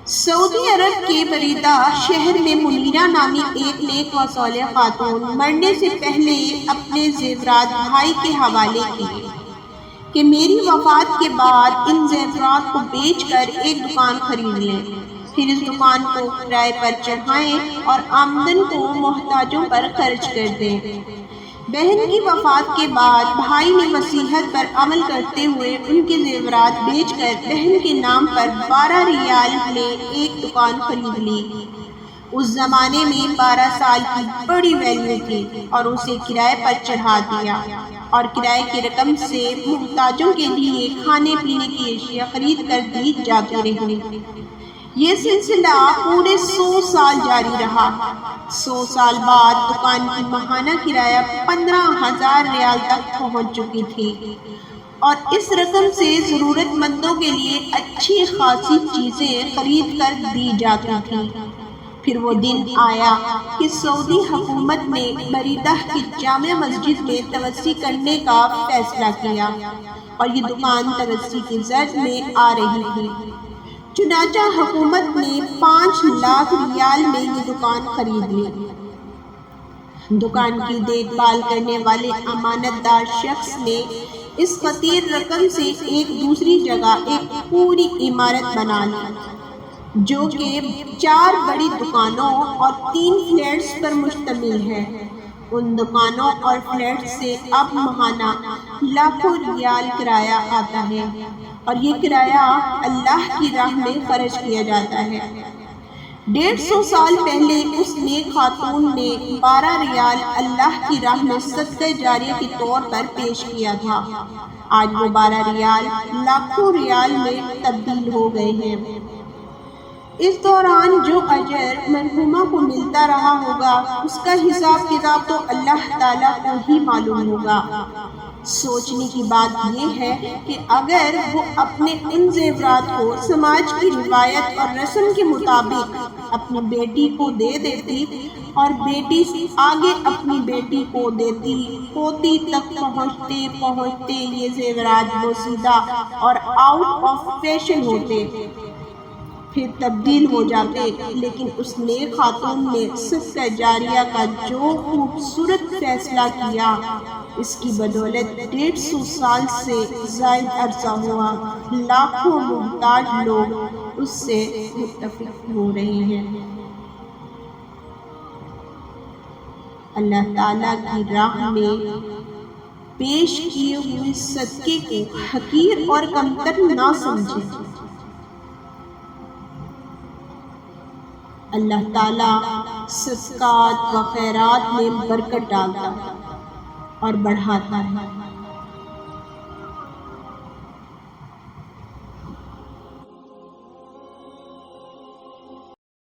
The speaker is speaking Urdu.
سعودی عرب کے بریدہ شہر میں منیرہ نامی ایک نیک و صالح خاتون مرنے سے پہلے اپنے زیورات بھائی کے حوالے کیے کہ میری وفات کے بعد ان زیورات کو بیچ کر ایک دکان خرید لیں، پھر اس دکان کو کرائے پر چڑھائیں اور آمدن کو محتاجوں پر خرچ کر دیں۔ بہن کی وفات کے بعد بھائی نے وصیت پر عمل کرتے ہوئے ان کے زیورات بیچ کر بہن کے نام پر 12 ریال میں ایک دکان خرید لی۔ اس زمانے میں 12 سال کی بڑی ویلیو تھی اور اسے کرائے پر چڑھا دیا اور کرائے کی رقم سے محتاجوں کے لیے کھانے پینے کی اشیاء خرید کر دی جاتی رہی۔ یہ سلسلہ پورے 100 سال جاری رہا۔ 100 سال بعد دکان کی ماہانہ کرایہ 15,000 ریال تک پہنچ چکی تھی اور اس رقم سے ضرورت مندوں کے لیے اچھی خاصی چیزیں خرید کر دی جاتی تھیں۔ پھر وہ دن آیا کہ سعودی حکومت نے بریدہ کی جامع مسجد میں توسیع کرنے کا فیصلہ کیا اور یہ دکان توسیع کی زرد میں آ رہی تھی۔ چنانچہ حکومت نے 5 لاکھ ریال میں یہ دکان خرید لی۔ دکان کی دیکھ بھال کرنے والے امانت دار شخص نے اس خطیر رقم سے ایک دوسری جگہ ایک پوری عمارت بنا لی جو کہ 4 بڑی دکانوں اور 3 فلیٹس پر مشتمل ہے۔ ان دکانوں اور فلیٹس سے اب ماہانہ لاکھوں ریال کرایہ آتا ہے اور یہ کرایہ اللہ کی راہ میں خرچ کیا جاتا ہے۔ 150 سال پہلے اس نیک خاتون نے 12 ریال اللہ کی راہ میں صدقہ جاریہ کے طور پر پیش کیا تھا۔ آج وہ 12 ریال لاکھوں ریال میں تبدیل ہو گئے ہیں۔ اس دوران جو اجر مرحومہ کو ملتا رہا ہوگا اس کا حساب کتاب تو اللہ تعالیٰ کو ہی معلوم ہوگا۔ سوچنے کی بات یہ ہے کہ اگر وہ اپنے ان زیورات کو سماج کی روایت اور رسم کے مطابق اپنی بیٹی کو دے دیتی اور بیٹی آگے اپنی بیٹی کو دیتی، پوتی تک پہنچتے پہنچتے یہ زیورات بوسیدہ اور آؤٹ آف فیشن ہوتے، پھر تبدیل ہو جاتے، لیکن اس نیک خاتون نے صدقہ جاریہ کا جو خوبصورت فیصلہ کیا اس کی بدولت 150 سال سے زائد عرصہ ہوا لاکھوں محتاج لوگ اس سے متفق ہو رہے ہیں۔ اللہ تعالیٰ کی راہ میں پیش کیے ہوئے صدقے کو حقیر اور کمتر نہ سمجھیں۔ اللہ تعالیٰ صدقات و خیرات میں برکت ڈالتا ہے اور بڑھاتا ہے۔